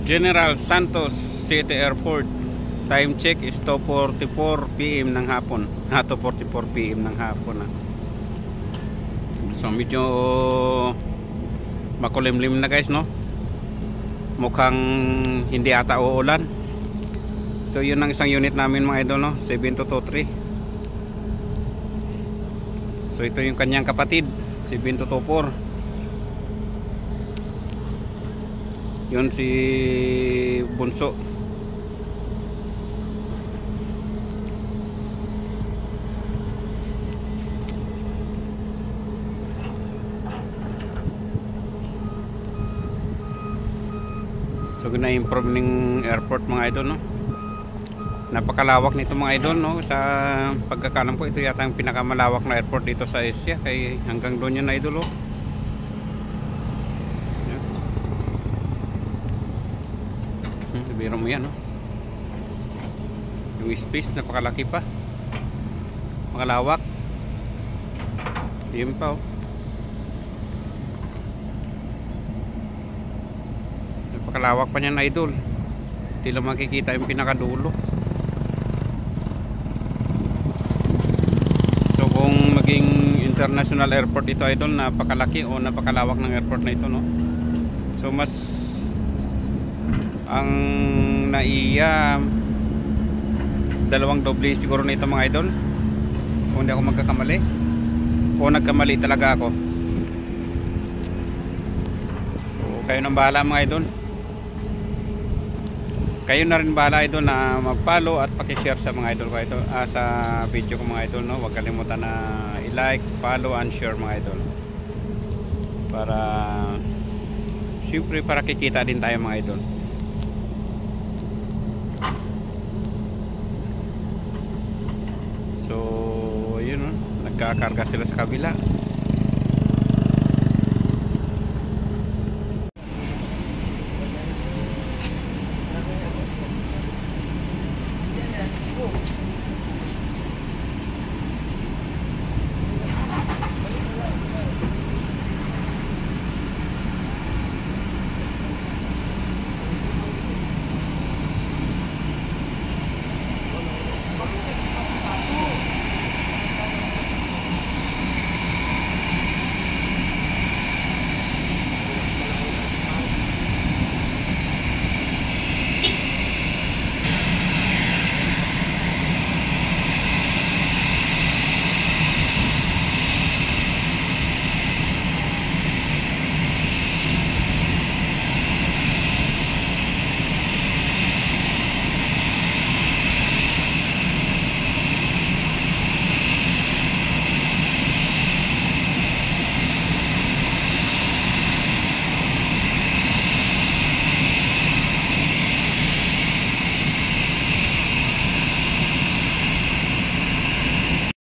General Santos City Airport. Time check is 2:44 PM ng hapon. 2:44 PM ng hapon. So medyo makulimlim na guys, no? Mukhang hindi ata uulan. So yun ang isang unit namin mga idol, no? 7223. So ito yung kanyang kapatid, 7224. Yun si Bunso. So gina-improve ng airport mga idol, no? Napakalawak nito mga idol, no? Sa pagkakalam ko ito yata ang pinakamalawak na airport dito sa Asia, kay hanggang doon yan idol, oh. Biro mo yan, no? Yung space napakalaki pa, makalawak. Yun pa, oh. Napakalawak pa niyan idol. Hindi lang makikita yung pinakadulo. So kung maging international airport ito idol, napakalaki o napakalawak ng airport na ito, no? So mas ang naiya dalawang doble siguro na ito mga idol, kung hindi ako magkakamali o nagkamali talaga ako. So kayo nang bahala mga idol, kayo na rin bahala idol na mag-follow at paki-share sa mga idol ko ito, sa video ko mga idol, no? Huwag kalimutan na i-like, follow and share mga idol, para siyempre para kikita din tayo mga idol. So yun, nagkakarga sila sa kabila.